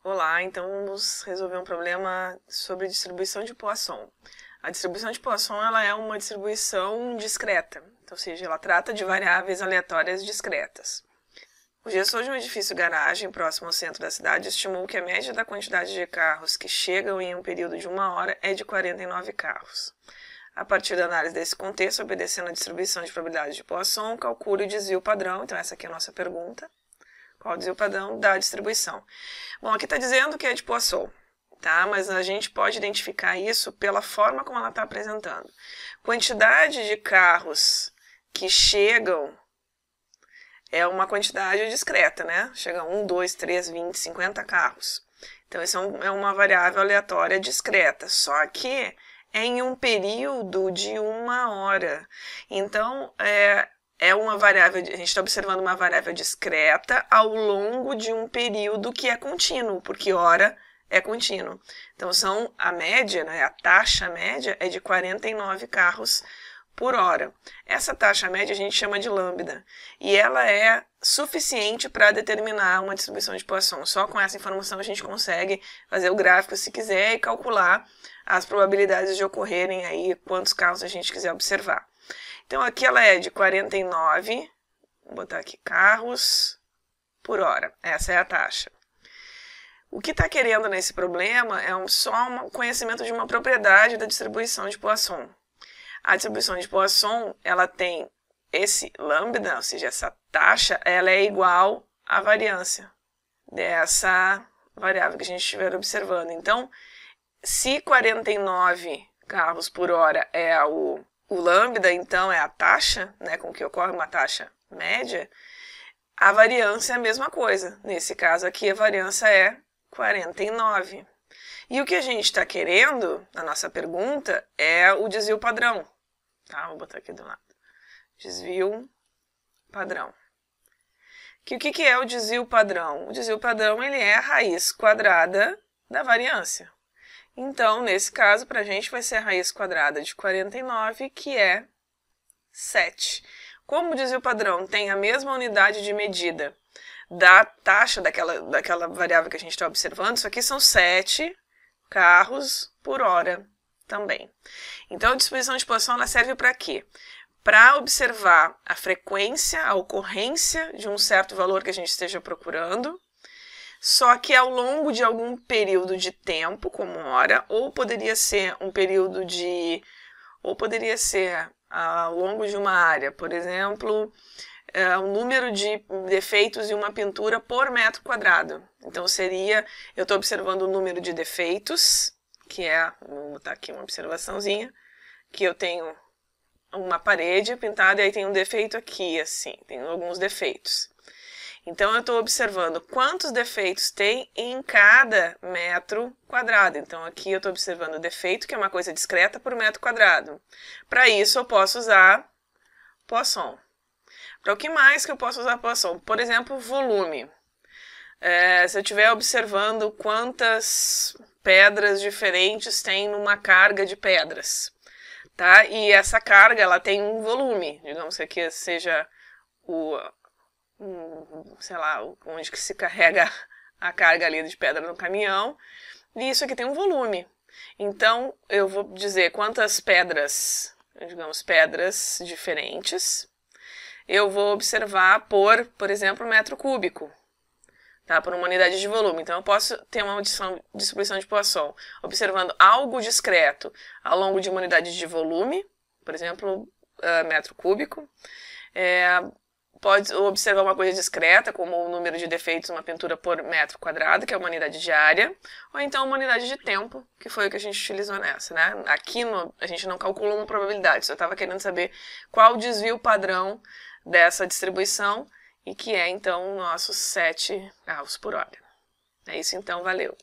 Olá, então vamos resolver um problema sobre distribuição de Poisson. A distribuição de Poisson ela é uma distribuição discreta, ou seja, ela trata de variáveis aleatórias discretas. O gestor de um edifício garagem próximo ao centro da cidade estimou que a média da quantidade de carros que chegam em um período de 1 hora é de 49 carros. A partir da análise desse contexto, obedecendo a distribuição de probabilidade de Poisson, calcule o desvio padrão. Então essa aqui é a nossa pergunta. Qual o desvio padrão da distribuição? Bom, aqui está dizendo que é de Poisson, tá? Mas a gente pode identificar isso pela forma como ela está apresentando. Quantidade de carros que chegam é uma quantidade discreta, né? Chega 1, 2, 3, 20, 50 carros. Então, isso é uma variável aleatória discreta. Só que é em um período de 1 hora. Então, é uma variável, a gente está observando uma variável discreta ao longo de um período que é contínuo, porque hora é contínuo. Então, a média, né, a taxa média é de 49 carros por hora. Essa taxa média a gente chama de lambda, e ela é suficiente para determinar uma distribuição de Poisson. Só com essa informação a gente consegue fazer o gráfico se quiser e calcular as probabilidades de ocorrerem aí quantos carros a gente quiser observar. Então, aqui ela é de 49, vou botar aqui, carros por hora. Essa é a taxa. O que está querendo nesse problema é só um conhecimento de uma propriedade da distribuição de Poisson. A distribuição de Poisson, ela tem esse lambda, ou seja, essa taxa, ela é igual à variância dessa variável que a gente estiver observando. Então, se 49 carros por hora é o lambda, então, é a taxa, né, com que ocorre uma taxa média, a variância é a mesma coisa. Nesse caso aqui, a variância é 49. E o que a gente está querendo, na nossa pergunta, é o desvio padrão. Tá? Vou botar aqui do lado. Desvio padrão. O que é o desvio padrão? O desvio padrão ele é a raiz quadrada da variância. Então, nesse caso, para a gente vai ser a raiz quadrada de 49, que é 7. Como o desvio padrão tem a mesma unidade de medida da taxa daquela variável que a gente está observando, isso aqui são 7 carros por hora também. Então, a distribuição de Poisson ela serve para quê? Para observar a frequência, a ocorrência de um certo valor que a gente esteja procurando, só que ao longo de algum período de tempo, como hora, ou poderia ser um período ou poderia ser ao longo de uma área, por exemplo, o número de defeitos em uma pintura por metro quadrado. Então, eu estou observando o número de defeitos, que vou botar aqui uma observaçãozinha, que eu tenho uma parede pintada e aí tem um defeito aqui, assim, tem alguns defeitos. Então, eu estou observando quantos defeitos tem em cada metro quadrado. Então, aqui eu estou observando o defeito, que é uma coisa discreta, por metro quadrado. Para isso, eu posso usar Poisson. Para o que mais que eu posso usar Poisson? Por exemplo, volume. Se eu estiver observando quantas pedras diferentes tem numa carga de pedras, tá? E essa carga, ela tem um volume. Digamos que aqui seja sei lá, onde que se carrega a carga ali de pedra no caminhão, e isso aqui tem um volume. Então, eu vou dizer quantas pedras, digamos, pedras diferentes, eu vou observar por exemplo, metro cúbico, tá? Por uma unidade de volume. Então, eu posso ter uma distribuição de Poisson observando algo discreto ao longo de uma unidade de volume, por exemplo, metro cúbico, pode observar uma coisa discreta, como o número de defeitos numa pintura por metro quadrado, que é uma unidade de área, ou então uma unidade de tempo, que foi o que a gente utilizou nessa, né? Aqui a gente não calculou uma probabilidade, só estava querendo saber qual o desvio padrão dessa distribuição, e que é, então, nossos 7 carros por hora. É isso, então, valeu!